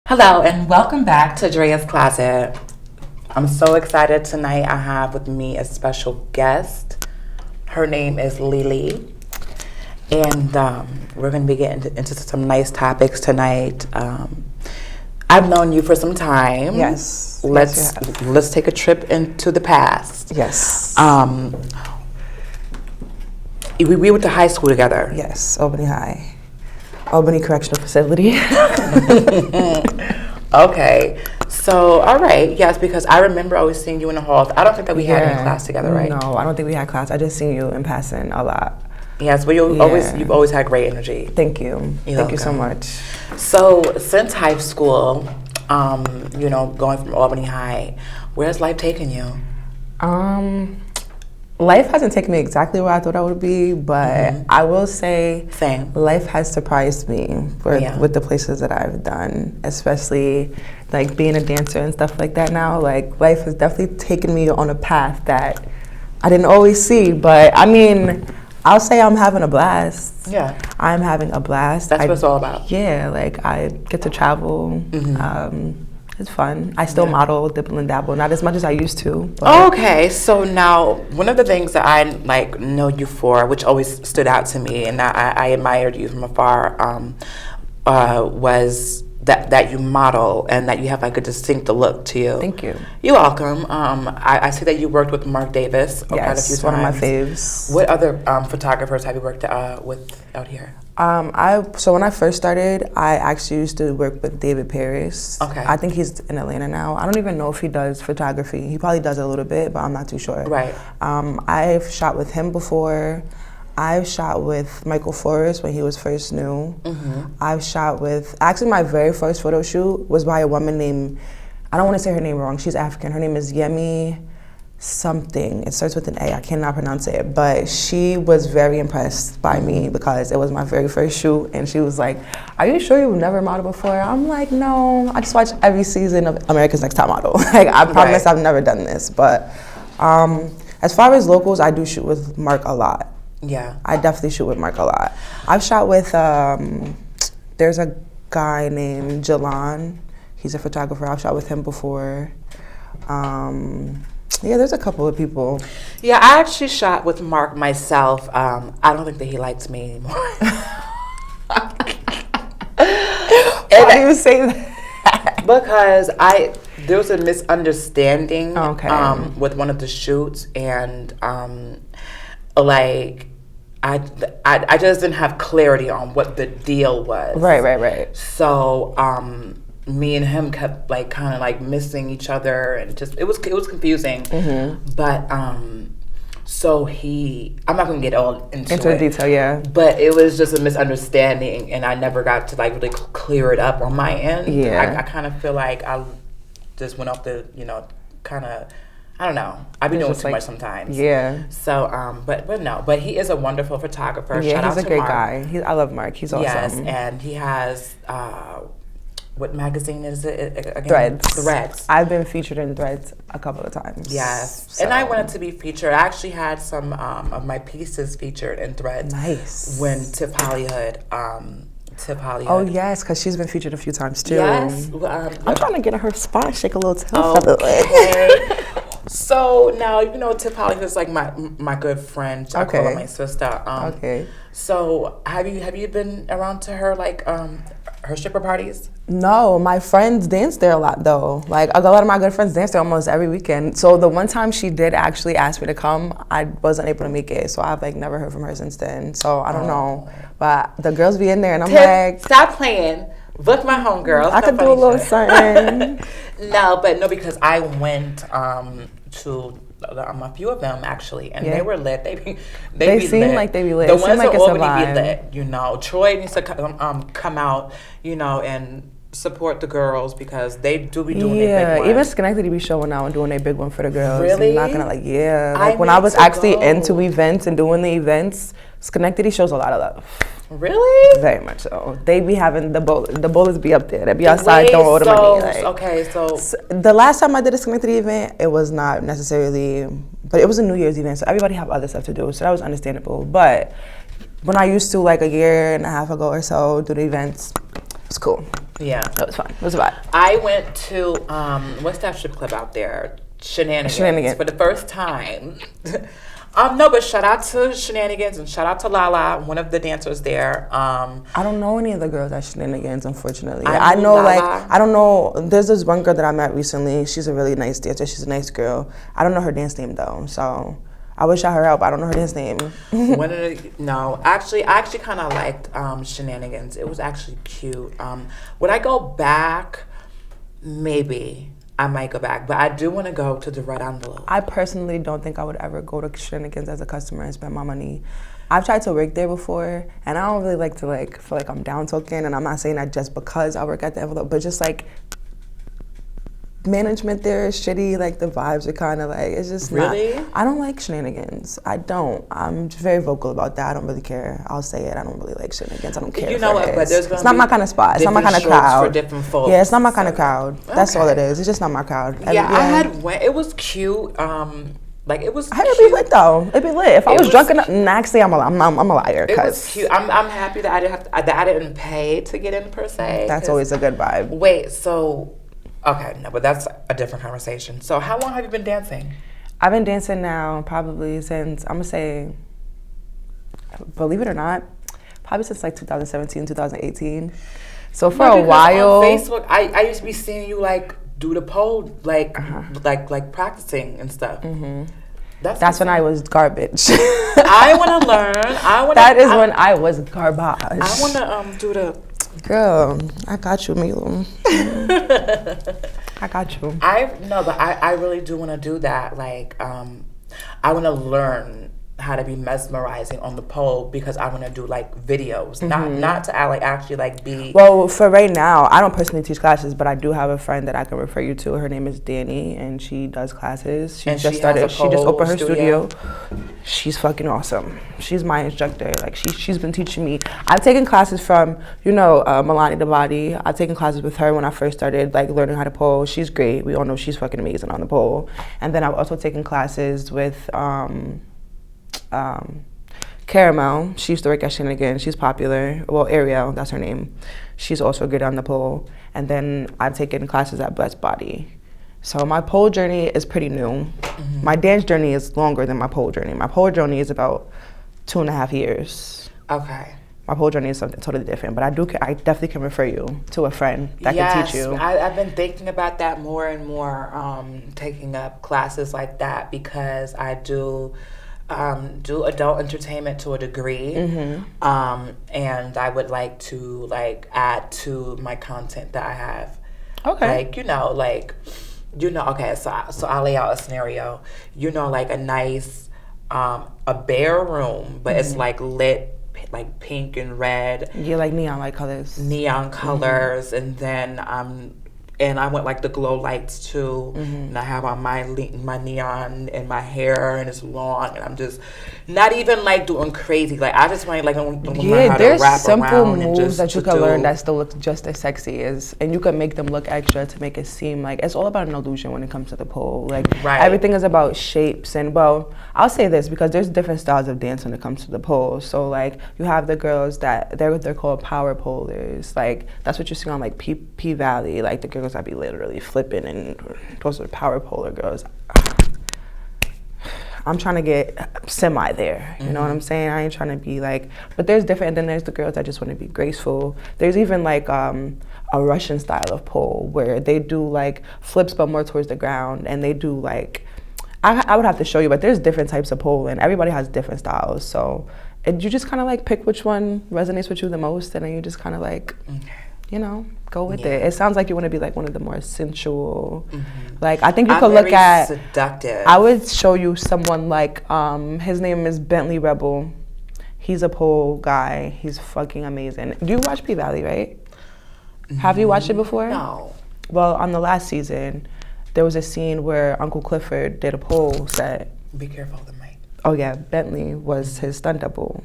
Hello and welcome back to Drea's Closet. I'm so excited tonight. I have with me a special guest. Her name is LeLe, and we're going to be getting into some nice topics tonight. I've known you for some time. Yes. Let's take a trip into the past. Yes. We went to high school together. Yes, Albany High. Albany Correctional Facility. Okay. So, all right. Yes, because I remember always seeing you in the halls. I don't think that we had any class together, right? No, I don't think we had class. I just seen you in passing a lot. Yes, but you've always had great energy. Thank you. Thank you so much. So, since high school, going from Albany High, where's life taking you? Life hasn't taken me exactly where I thought I would be, but I will say life has surprised me with the places that I've done, especially like being a dancer and stuff like that now. Like life has definitely taken me on a path that I didn't always see, but I mean, I'll say I'm having a blast. Yeah. I'm having a blast. That's what it's all about. Yeah, like I get to travel. It's fun. I still model, dibble and dabble, not as much as I used to. Okay, so now one of the things that I know you for, which always stood out to me, and I admired you from afar, was that you model and that you have like a distinct look to you. Thank you. You're welcome. I see that you worked with Mark Davis quite a few times. One of my faves. What other photographers have you worked with out here? So when I first started, I actually used to work with David Paris. Okay. I think he's in Atlanta now. I don't even know if he does photography. He probably does a little bit, but I'm not too sure. Right. I've shot with him before. I've shot with Michael Forrest when he was first new. I've shot with, actually my very first photo shoot was by a woman named, I don't want to say her name wrong, she's African. Her name is Yemi something. It starts with an A, I cannot pronounce it. But she was very impressed by me because it was my very first shoot. And she was like, are you sure you've never modeled before? I'm like, no, I just watch every season of America's Next Top Model. Like, I promise I've never done this. But as far as locals, I do shoot with Mark a lot. Yeah. I definitely shoot with Mark a lot. I've shot with, there's a guy named Jalan. He's a photographer. I've shot with him before. Yeah, there's a couple of people. Yeah, I actually shot with Mark myself. I don't think that he likes me anymore. Why do you say that? Because there was a misunderstanding with one of the shoots, and I just didn't have clarity on what the deal was. Right. So me and him kept missing each other, and just it was confusing. But so I'm not gonna get all into the detail, yeah. But it was just a misunderstanding, and I never got to really clear it up on my end. Yeah. I kind of feel like I just went off the kind of. I don't know. I've been doing too much sometimes. Yeah. So, but he is a wonderful photographer. Yeah, Shout out he's a to great Mark. guy. I love Mark. He's awesome. Yes, and he has, what magazine is it again? Threads. I've been featured in Threads a couple of times. Yes, so. And I wanted to be featured. I actually had some of my pieces featured in Threads. Nice. When Tiff Hollywood. Oh yes, because she's been featured a few times too. Yes. I'm trying to get her spot, shake a little tail feather. So now Tiff Hollywood is like my good friend. I call her my sister. Okay. So have you been around to her her stripper parties? No, my friends dance there a lot though. Like a lot of my good friends dance there almost every weekend. So the one time she did actually ask me to come, I wasn't able to make it. So I've never heard from her since then. So I don't know. But the girls be in there and I'm Tiff, stop playing. Book my homegirls. I could do a little something. No, because I went to a few of them actually, and they were lit. They seem lit. like they be lit. The it ones like that already be lit. Troy needs to come out, and support the girls because they do be doing their big one. Even Schenectady be showing out and doing a big one for the girls. Really? I'm not gonna when I was actually into events and doing the events, Schenectady shows a lot of love. Really? Very much so. They be having the bullets be up there. They be outside throwing all the money. So the last time I did a Schenectady event, it was not necessarily, but it was a New Year's event, so everybody have other stuff to do, so that was understandable. But when I used to a year and a half ago or so do the events, it's cool. Yeah. It was fun. It was a vibe. I went to what's that strip club out there? Shenanigans. For the first time. No, but shout out to Shenanigans and shout out to LaLa, one of the dancers there. I don't know any of the girls at Shenanigans, unfortunately. I know LaLa. like, I don't know, there's this one girl that I met recently. She's a really nice dancer. She's a nice girl. I don't know her dance name though, so I would shout her out, but I don't know her dance name. Actually, I actually kind of liked Shenanigans. It was actually cute. Would I go back? Maybe. I might go back, but I do want to go to the Red Envelope. I personally don't think I would ever go to Shenanigans as a customer and spend my money. I've tried to work there before, and I don't really like to feel like I'm down talking, and I'm not saying that just because I work at the Envelope, but just like management there is shitty. Like the vibes are kind of like, it's just really. I don't like Shenanigans. I don't. I'm very vocal about that. I don't really care. I'll say it. I don't really like Shenanigans. I don't care. You know what? But there's it's not my kind of spot. It's not my kind of crowd. For different folks. Yeah, it's not my kind of crowd. That's all it is. It's just not my crowd. Yeah, I had went. It was cute. Like it was. I had to be lit though. It'd be lit. If I was drunk enough, actually, I'm a liar. It was cute. I'm happy that I didn't pay to get in per se. That's always a good vibe. Wait, so. Okay, no, but that's a different conversation. So how long have you been dancing? I've been dancing now probably since, I'm going to say, believe it or not, probably since like 2017, 2018. So for a while. On Facebook, I used to be seeing you like do the pole, like practicing and stuff. Mm-hmm. That's when I was garbage. I want to learn. That is when I was garbage. I want to do the... Girl, I got you, Milo. I got you. I really do want to do that. Like, I want to learn how to be mesmerizing on the pole because I want to do like videos, not to actually be. Well, for right now, I don't personally teach classes, but I do have a friend that I can refer you to. Her name is Danny, and she does classes. She just opened her studio. She's fucking awesome. She's my instructor. Like she's been teaching me. I've taken classes from Milani Devati. I've taken classes with her when I first started like learning how to pole. She's great. We all know she's fucking amazing on the pole. And then I've also taken classes with Caramel. She used to work at Shenanigans. She's popular. Well, Ariel, that's her name. She's also good on the pole. And then I've taken classes at Blessed Body. So my pole journey is pretty new. Mm-hmm. My dance journey is longer than my pole journey. My pole journey is about 2.5 years. Okay. My pole journey is something totally different, but I definitely can refer you to a friend that can teach you. I've been thinking about that more and more, taking up classes like that because I do adult entertainment to a degree, and I would like to add to my content that I have. Okay. Okay, so I'll lay out a scenario. Like a nice, a bare room, but it's like lit, like pink and red. Yeah, like neon colors. Neon colors, and then and I went like the glow lights too, and I have on my neon and my hair, and it's long, and I'm just not even like doing crazy. Like I just want learn how to wrap simple around moves and just that you can learn that still look just as sexy as, and you can make them look extra to make it seem like it's all about an illusion when it comes to the pole. Like everything is about shapes, and well, I'll say this because there's different styles of dance when it comes to the pole. So like you have the girls that they're called power polers. Like that's what you see on like P Valley. Like the girls that be literally flipping, and those are the power polar girls. I'm trying to get semi there, you know what I'm saying? I ain't trying to be like, but there's different, and then there's the girls that just want to be graceful. There's even like a Russian style of pole where they do like flips but more towards the ground, and they do like, I would have to show you, but there's different types of pole, and everybody has different styles. So you just kind of like pick which one resonates with you the most, and then you just kind of like, go with it. It sounds like you want to be like one of the more sensual. Like I think you could look at seductive. I would show you someone like his name is Bentley Rebel. He's a pole guy. He's fucking amazing. Do you watch P Valley, right? Have you watched it before? No. Well, on the last season, there was a scene where Uncle Clifford did a pole set. Be careful of the mic. Oh yeah, Bentley was his stunt double.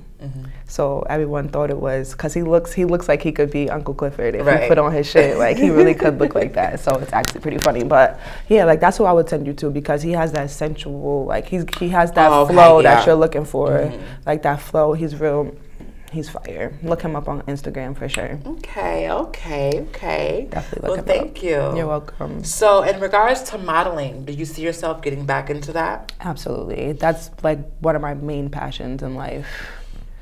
So everyone thought it was, because he looks like he could be Uncle Clifford if he put on his shit. Like he really could look like that. So it's actually pretty funny. But yeah, like that's who I would send you to, because he has that sensual, like he has that flow that you're looking for. Like that flow, he's He's fire. Look him up on Instagram for sure. Okay. Definitely look him thank up. you. You're welcome. So, in regards to modeling, do you see yourself getting back into that? Absolutely. That's like one of my main passions in life.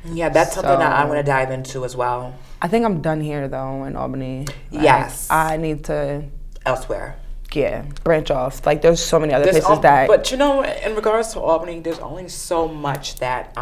Yeah, that's something that I want to dive into as well. I think I'm done here though in Albany. Like, yes. I need to elsewhere. Yeah, branch off. Like there's so many other places that. But you know, in regards to Albany, there's only so much that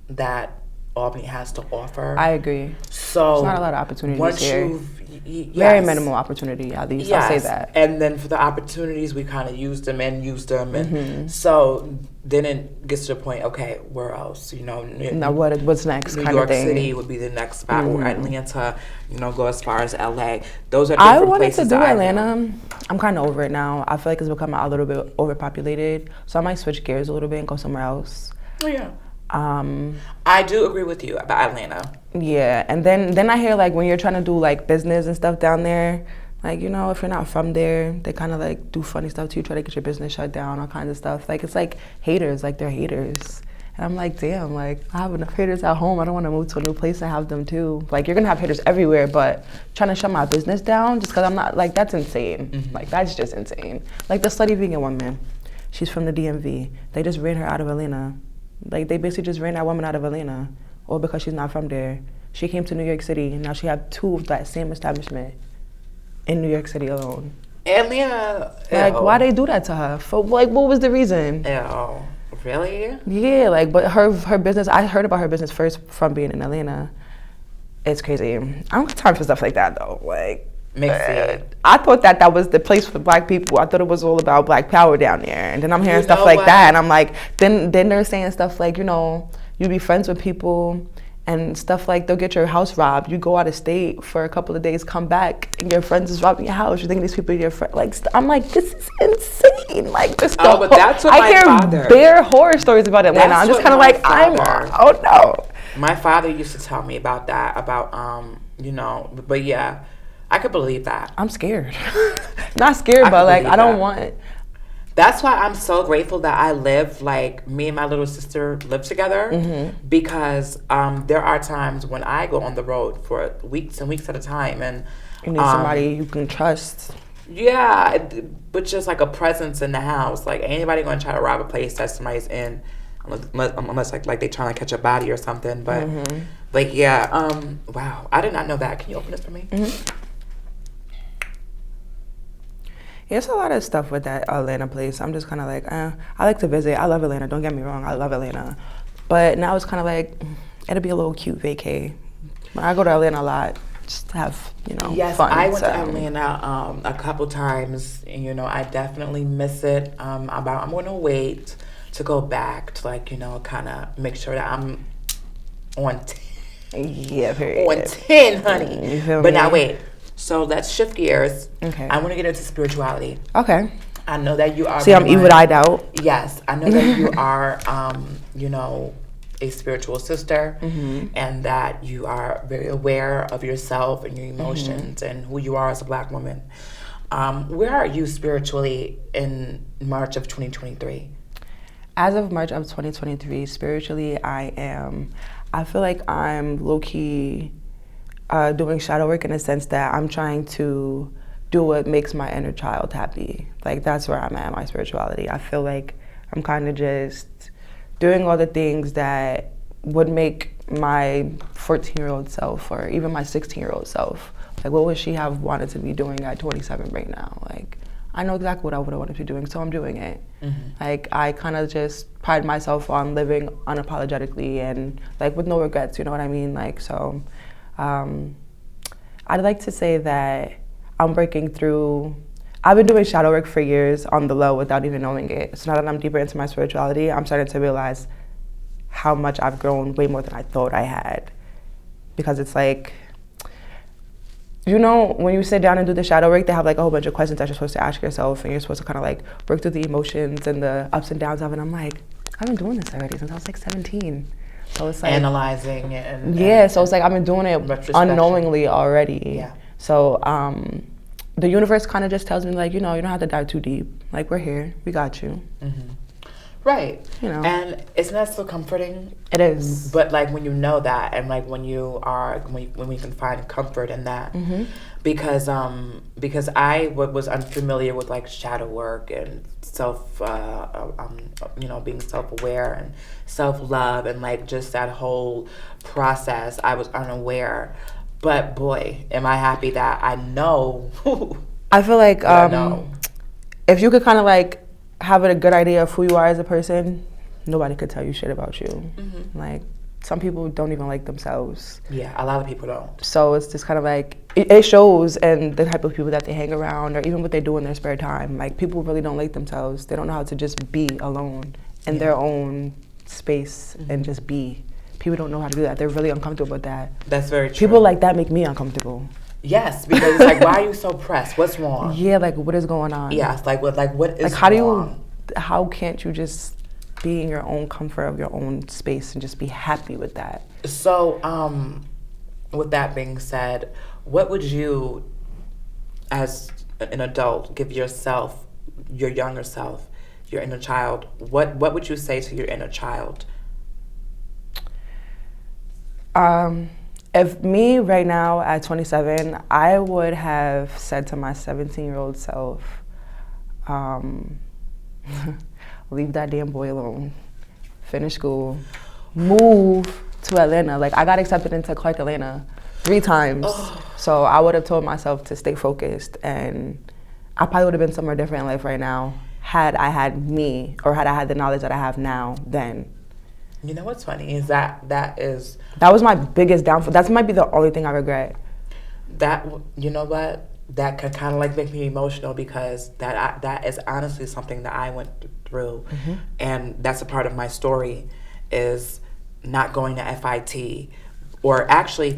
that Albany has to offer. I agree. So there's not a lot of opportunities once here. Yes. Very minimal opportunity, at least. Yes. I'll say that. And then for the opportunities, we kind of used them, and so then it gets to the point. Okay, where else? You know, now what's next? New kind York of thing. City would be the next spot, or Atlanta. You know, go as far as LA. Those are different I wanted places to do Atlanta. I'm kind of over it now. I feel like it's become a little bit overpopulated, so I might switch gears a little bit and go somewhere else. Oh yeah. I do agree with you about Atlanta. Yeah, and then I hear like when you're trying to do like business and stuff down there, like, you know, if you're not from there, they kind of like do funny stuff to you, try to get your business shut down, all kinds of stuff. Like it's like haters, like they're haters. And I'm like, damn, like I have enough haters at home. I don't want to move to a new place and have them too. Like you're gonna have haters everywhere, but trying to shut my business down just because I'm not, like that's insane. Like that's just insane. Like the slutty vegan woman, she's from the DMV. They just ran her out of Atlanta. Like they basically just ran that woman out of Atlanta, or because she's not from there. She came to New York City, and now she had 2 of that same establishment in New York City alone. Atlanta, like why they do that to her? For like, what was the reason? Ew, really? Yeah, like, but her business. I heard about her business first from being in Atlanta. It's crazy. I don't have time for stuff like that though. Like. I thought that was the place for black people. I thought it was all about black power down there. And then I'm hearing stuff like that, and I'm like, then they're saying stuff like, you know, you be friends with people and stuff like they'll get your house robbed. You go out of state for a couple of days, come back, and your friends is robbing your house. You think these people are your friends? Like, I'm like, this is insane. Like, this. But that's what I hear bare horror stories about Atlanta. I'm just kind of like, oh no. My father used to tell me about that, you know, but yeah. I could believe that. I'm scared. Not scared, but like I don't want. That's why I'm so grateful that I live, like me and my little sister live together, because there are times when I go on the road for weeks and weeks at a time, and you need somebody you can trust. Yeah, but just like a presence in the house. Like anybody gonna try to rob a place that somebody's in, unless like they trying to catch a body or something. But yeah, wow, I did not know that. Can you open this for me? There's a lot of stuff with that Atlanta place. I'm just kind of like, I like to visit. I love Atlanta. Don't get me wrong. I love Atlanta. But now it's kind of like, it'll be a little cute vacay. I go to Atlanta a lot just to have, you know, fun. I went to Atlanta a couple times. And, you know, I definitely miss it. I'm going to wait to go back to, like, you know, kind of make sure that I'm on 10. Yeah, period. On 10, honey. You feel but me? now wait. So let's shift gears. Okay. I want to get into spirituality. Okay. I know that you are. See, I'm evil-eyed out. Yes, I know that you are, you know, a spiritual sister, and that you are very aware of yourself and your emotions and who you are as a Black woman. Where are you spiritually in March of 2023? As of March of 2023, spiritually, I feel like I'm low-key doing shadow work in the sense that I'm trying to do what makes my inner child happy. Like that's where I'm at in my spirituality. I feel like I'm kind of just doing all the things that would make my 14-year-old self or even my 16-year-old self, like what would she have wanted to be doing at 27 right now? Like I know exactly what I would have wanted to be doing, so I'm doing it. Like I kind of just pride myself on living unapologetically and like with no regrets, you know what I mean? Like so. I'd like to say that I'm breaking through. I've been doing shadow work for years on the low without even knowing it. So now that I'm deeper into my spirituality, I'm starting to realize how much I've grown way more than I thought I had. Because it's like, you know, when you sit down and do the shadow work, they have like a whole bunch of questions that you're supposed to ask yourself, and you're supposed to kind of like work through the emotions and the ups and downs of it. And I'm like, I've been doing this already since I was like 17. So it's like analyzing and so it's like I've been doing it unknowingly already. Yeah. So the universe kind of just tells me like, you know, you don't have to dive too deep. Like we're here, we got you. Right. You know. And isn't that so comforting? It is. But like when you know that, and like when we can find comfort in that, because I was unfamiliar with like shadow work and being self-aware and self-love and like just that whole process. I was unaware, but boy, am I happy that I know. I feel like I know. If you could kind of like have a good idea of who you are as a person, nobody could tell you shit about you. Like, some people don't even like themselves. Yeah, a lot of people don't. So it's just kind of like, it shows in the type of people that they hang around or even what they do in their spare time. Like, people really don't like themselves. They don't know how to just be alone in their own space and just be. People don't know how to do that. They're really uncomfortable with that. That's very true. People like that make me uncomfortable. Yes, because it's like, why are you so pressed? What's wrong? Yeah, like, what is going on? Yes, what is like, how can't you just be in your own comfort of your own space and just be happy with that? So, with that being said, what would you, as an adult, give yourself, your younger self, your inner child? What would you say to your inner child? If me right now at 27, I would have said to my 17-year-old self, leave that damn boy alone, finish school, move to Atlanta. Like, I got accepted into Clark Atlanta 3 times. So I would have told myself to stay focused, and I probably would have been somewhere different in life right now had I had me, or had I had the knowledge that I have now then. You know what's funny is that was my biggest downfall. That might be the only thing I regret. That, you know what? That could kind of like make me emotional, because that is honestly something that I went through, and that's a part of my story, is not going to FIT, or actually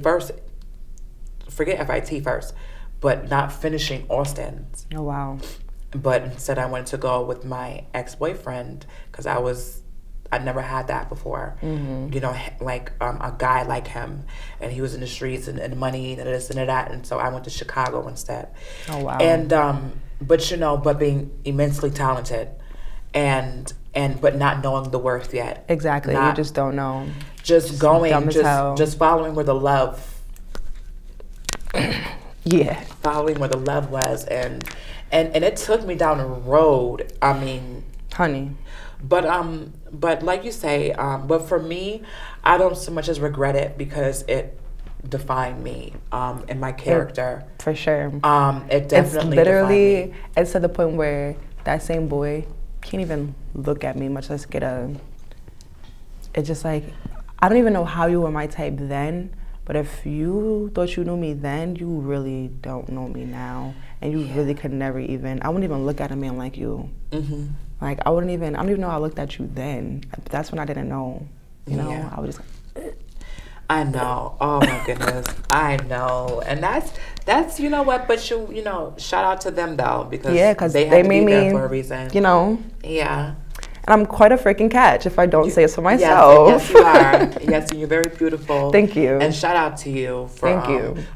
forget FIT first, but not finishing Austin's. Oh wow! But instead, I wanted to go with my ex-boyfriend, because I'd never had that before. You know, like a guy like him, and he was in the streets and money and this and that, and so I went to Chicago instead. Oh wow! And but being immensely talented, but not knowing the worth yet. Exactly, you just don't know. Just going, just following where the love. Yeah. Following where the love was, and it took me down a road. I mean, honey. But like you say, but for me, I don't so much as regret it, because it defined me, and my character. For sure. It definitely it's literally defined me. It's to the point where that same boy can't even look at me, much less get a. It's just like, I don't even know how you were my type then, but if you thought you knew me then, you really don't know me now, and you really could never even. I wouldn't even look at a man like you. Like, I don't even know how I looked at you then. That's when I didn't know. You know, I was just like, I know. Oh my goodness. I know. And that's you know what, but you know, shout out to them though, because they had to be there for a reason. You know. Yeah. And I'm quite a freaking catch, if I don't say it so myself. Yes, you are. Yes, you're very beautiful. Thank you. And shout out to you for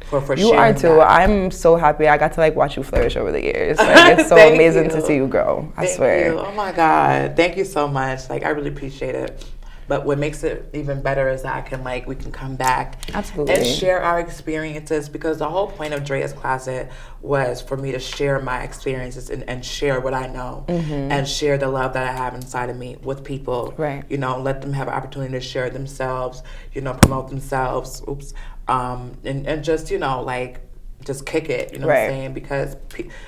for you sharing are too. that. I'm so happy. I got to like watch you flourish over the years. Like, it's so amazing to see you grow. I swear. You. Oh my God. Thank you so much. Like, I really appreciate it. But what makes it even better is that we can come back and share our experiences, because the whole point of Drea's Closet was for me to share my experiences and share what I know and share the love that I have inside of me with people. Right. You know, let them have an opportunity to share themselves, you know, promote themselves, and just, you know, like, just kick it, you know what I'm saying? Because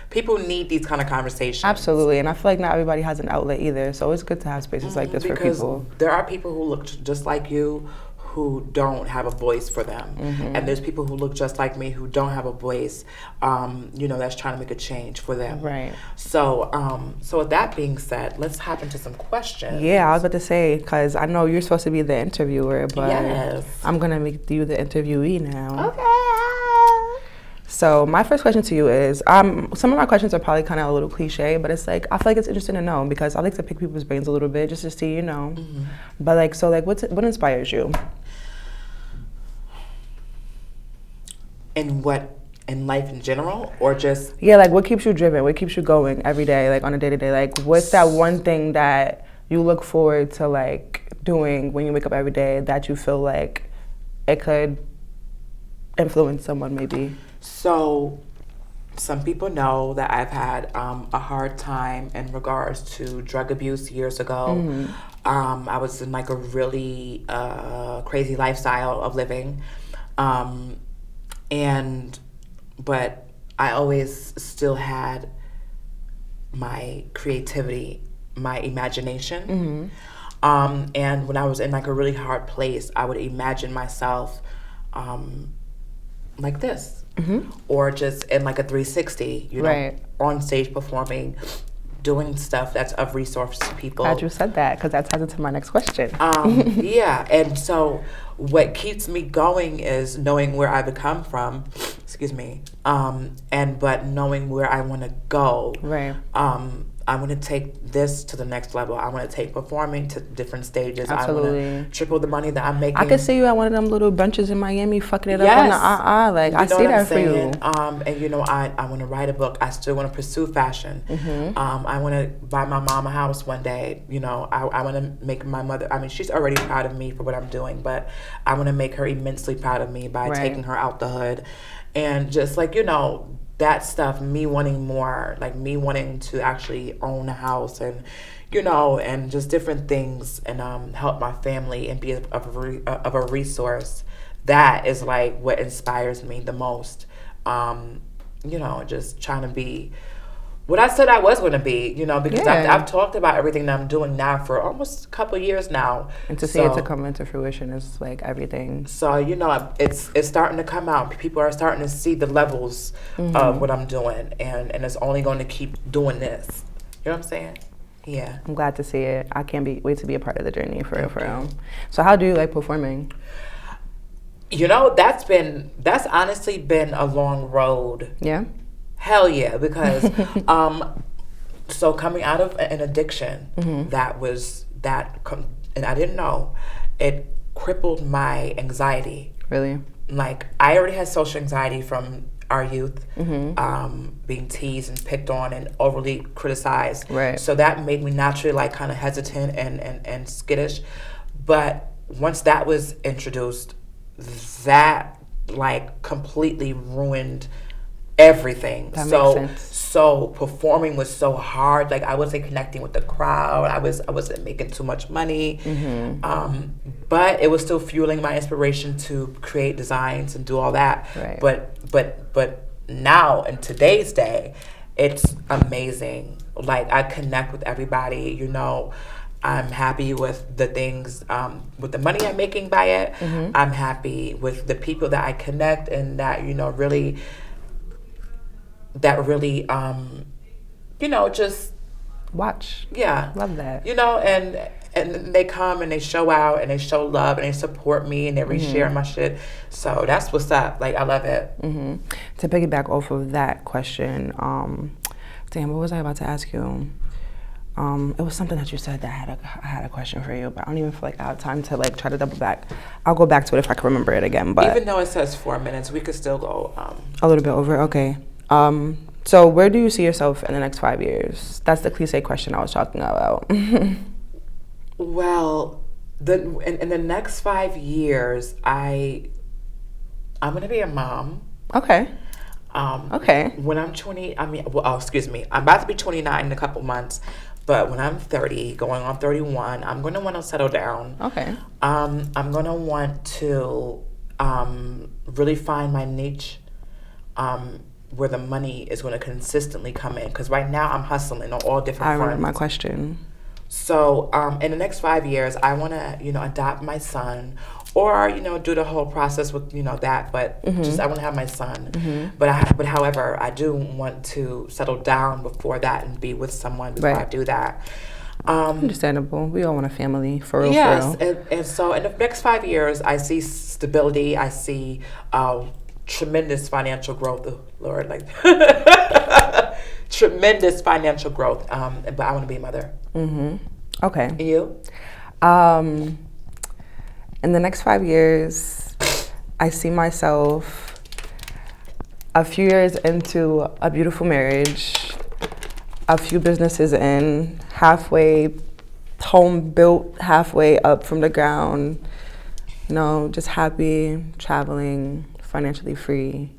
people need these kind of conversations. Absolutely, and I feel like not everybody has an outlet either, so it's good to have spaces like this for people. There are people who look just like you who don't have a voice for them, and there's people who look just like me who don't have a voice, you know, that's trying to make a change for them. Right. So, so with that being said, let's hop into some questions. Yeah, I was about to say, because I know you're supposed to be the interviewer, but I'm gonna make you the interviewee now. Okay. So my first question to you is, some of my questions are probably kind of a little cliche, but it's like, I feel like it's interesting to know, because I like to pick people's brains a little bit just to see, you know. But like, so like, what inspires you? In life in general, or just? Yeah, like, what keeps you driven? What keeps you going every day, like on a day-to-day? Like, what's that one thing that you look forward to like doing when you wake up every day that you feel like it could influence someone maybe? So some people know that I've had a hard time in regards to drug abuse years ago. I was in like a really crazy lifestyle of living. But I always still had my creativity, my imagination. And when I was in like a really hard place, I would imagine myself like this, or just in like a 360, you know, on stage performing, doing stuff that's of resource to people. Glad you said that, because that ties into my next question. Yeah, and so what keeps me going is knowing where I've come from, excuse me, but knowing where I want to go. I want to take this to the next level. I want to take performing to different stages. Absolutely. I want to triple the money that I'm making. I could see you at one of them little brunches in Miami fucking it up on the like, I see that for you. And you know, I want to write a book. I still want to pursue fashion. I want to buy my mom a house one day. You know, I want to make my mother, I mean, she's already proud of me for what I'm doing, but I want to make her immensely proud of me by taking her out the hood. And just like, you know, that stuff, me wanting more, like me wanting to actually own a house and, you know, and just different things, and help my family and be of a resource. That is like what inspires me the most. You know, just trying to be what I said I was going to be, you know, because I've talked about everything that I'm doing now for almost a couple of years now. And to see it to come into fruition is like everything. So, you know, it's starting to come out. People are starting to see the levels of what I'm doing, and it's only going to keep doing this. You know what I'm saying? Yeah. I'm glad to see it. I can't wait to be a part of the journey, for real. So how do you like performing? You know, that's honestly been a long road. Yeah? Hell yeah, because so coming out of an addiction, and I didn't know, it crippled my anxiety. Really? Like, I already had social anxiety from our youth, being teased and picked on and overly criticized. So that made me naturally like kind of hesitant and skittish. But once that was introduced, that like completely ruined everything. That makes sense. So performing was so hard. Like, I wasn't connecting with the crowd. I wasn't making too much money. But it was still fueling my inspiration to create designs and do all that. But now in today's day, it's amazing. Like, I connect with everybody, you know. I'm happy with the things, with the money I'm making by it. I'm happy with the people that I connect and that, you know, really, you know, just watch. Yeah. Love that. You know, and they come and they show out and they show love and they support me and they reshare my shit. So that's what's up. Like, I love it. To piggyback off of that question, damn, what was I about to ask you? It was something that you said that I had a question for you, but I don't even feel like I have time to like try to double back. I'll go back to it if I can remember it again. But even though it says 4 minutes, we could still go a little bit over. Okay. So where do you see yourself in the next 5 years? That's the cliche question I was talking about. Well, in the next 5 years, I'm gonna be a mom. Okay. Okay. When I'm 20, I'm about to be 29 in a couple months. But when I'm 30, going on 31, I'm going to want to settle down. Okay. I'm going to want to really find my niche, where the money is going to consistently come in. Because right now I'm hustling on all different fronts. I remember my question. So in the next 5 years, I want to, you know, adopt my son, or, you know, do the whole process with, you know, that. But just I want to have my son. But however, I do want to settle down before that and be with someone before I do that. Understandable. We all want a family, for real. Yes, for real. And so in the next 5 years, I see stability. I see tremendous financial growth. Lord, like tremendous financial growth. But I want to be a mother. Okay. And you? In the next 5 years, I see myself a few years into a beautiful marriage, a few businesses in, halfway home built halfway up from the ground. You know, just happy, traveling, financially free,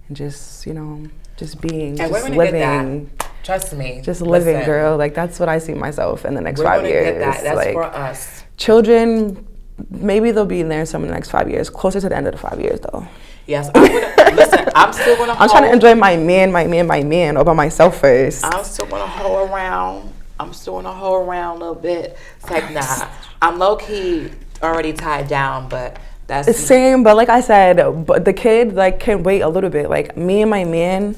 and just, you know, just being, and just we're living. Get that. Trust me. Just living, girl. Like, that's what I see myself in the next 5 years. Get that. That's like, for us. Children, maybe they'll be in there some in the next 5 years. Closer to the end of the 5 years, though. Yes, listen, I'm still going to I'm trying to enjoy my man all by myself first. I'm still going to hoe around. A little bit. It's like, nah, I'm low-key already tied down, but that's... It's same, but like I said, but the kid, like, can wait a little bit. Like, me and my man,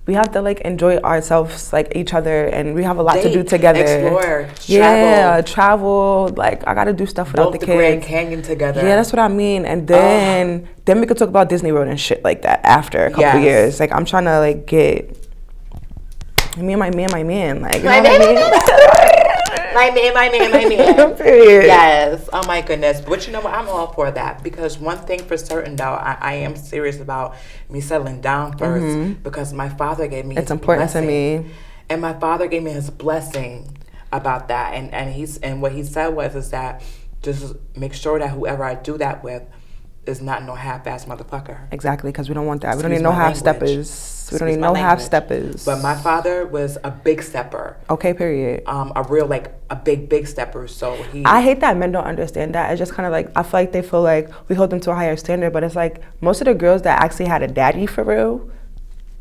we have to, like, enjoy ourselves, like, each other, and we have a lot to do together. Explore, travel. Like, I got to do stuff without the kids. Build the Grand Canyon together. Yeah, that's what I mean. And then we could talk about Disney World and shit like that after a couple years. Like, I'm trying to, like, get... Me and my man. Like, my man. Period. Yes. Oh my goodness. But you know what? I'm all for that, because one thing for certain, though, I am serious about me settling down first, because my father gave me. It's important to me. And my father gave me his blessing about that, and what he said is that just make sure that whoever I do that with is not no half-ass motherfucker. Exactly, because we don't want that. We don't need no half-steppers. We don't need no half-steppers. But my father was a big stepper. Okay, period. A real, like, a big stepper. So I hate that men don't understand that. It's just kind of like, I feel like they feel like we hold them to a higher standard, but it's like, most of the girls that actually had a daddy for real,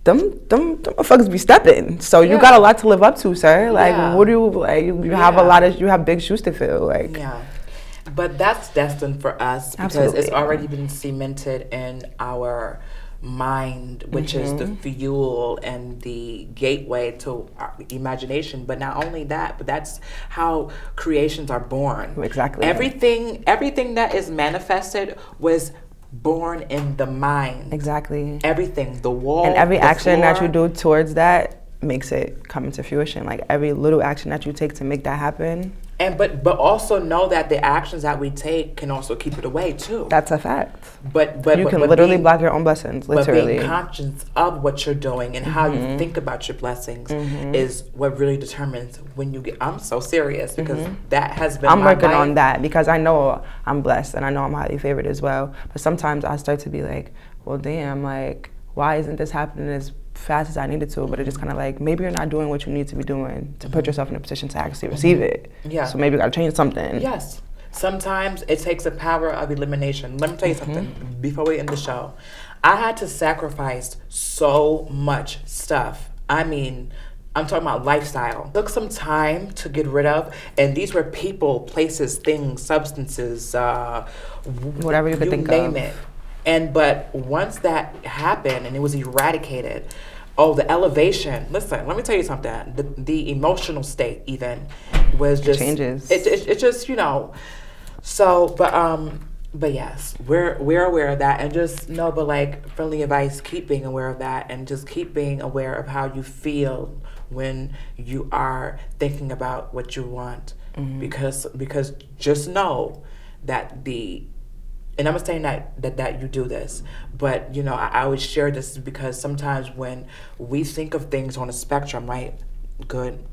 them motherfuckers be stepping. So you got a lot to live up to, sir. Like, what do you, like, you have big shoes to fill, like. Yeah. But that's destined for us, because it's already been cemented in our mind, which is the fuel and the gateway to our imagination. But not only that, but that's how creations are born. Exactly. Everything that is manifested was born in the mind. Exactly. Everything, the wall, and every action floor, that you do towards that makes it come into fruition. Like, every little action that you take to make that happen. And but also know that the actions that we take can also keep it away too. That's a fact. But you can literally block your own blessings. Literally. But being conscious of what you're doing and how you think about your blessings is what really determines when you get. I'm so serious, because that has been. I'm working on that, because I know I'm blessed and I know I'm highly favored as well. But sometimes I start to be like, well, damn, like, why isn't this happening as fast as I needed to? But it's just kind of like, maybe you're not doing what you need to be doing to put yourself in a position to actually receive it. Yeah. So maybe you got to change something. Yes. Sometimes it takes a power of elimination. Let me tell you something before we end the show. I had to sacrifice so much stuff. I mean, I'm talking about lifestyle. It took some time to get rid of, and these were people, places, things, substances, whatever you could think of. Name it. But once that happened and it was eradicated, the elevation. Listen, let me tell you something. The emotional state even was just changes. It just, you know. So, but yes, we're aware of that, and just know. But like, friendly advice: keep being aware of that, and just keep being aware of how you feel when you are thinking about what you want, because just know that and I'm not saying that you do this, but you know, I always share this because sometimes when we think of things on a spectrum, right? Good,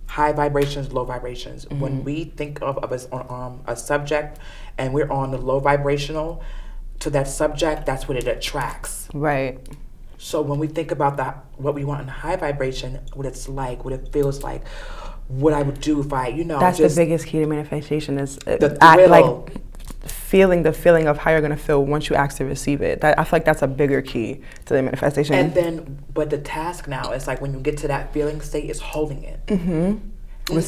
high vibrations, low vibrations. When we think of us on a subject and we're on the low vibrational to that subject, that's what it attracts. Right. So when we think about what we want in high vibration, what it's like, what it feels like, what I would do if I, you know, that's the biggest key to manifestation is the feeling the feeling of how you're gonna feel once you actually receive it. I feel like that's a bigger key to the manifestation. And then, but the task now is like when you get to that feeling state, is holding it.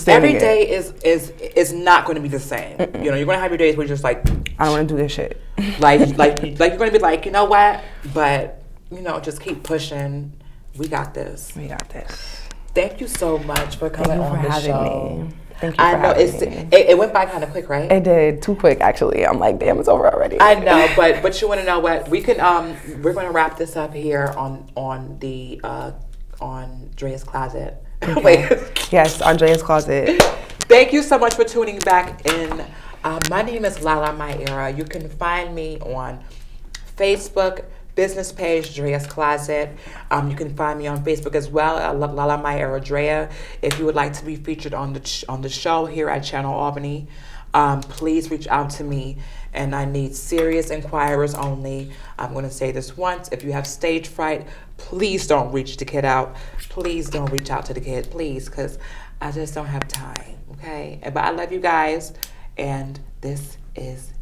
Every day is not going to be the same. You know, you're going to have your days where you're just like, I don't want to do this shit. like you're going to be like, you know what? But you know, just keep pushing. We got this. Thank you so much for coming on the show. Thank you for having me. It went by kind of quick, right? It did, too quick actually. I'm like, damn, it's over already. I know, but you want to know what? We can we're going to wrap this up here on Drea's Closet. Okay. Wait. Yes, Andrea's Closet. Thank you so much for tuning back in. My name is LaLa My Era. You can find me on Facebook, business page, Drea's Closet. You can find me on Facebook as well, LaLa My Era Drea. If you would like to be featured on the show here at Channel Albany, please reach out to me. And I need serious inquirers only. I'm going to say this once. If you have stage fright, please don't reach the kid out. Please don't reach out to the kid, please, because I just don't have time, okay? But I love you guys, and this is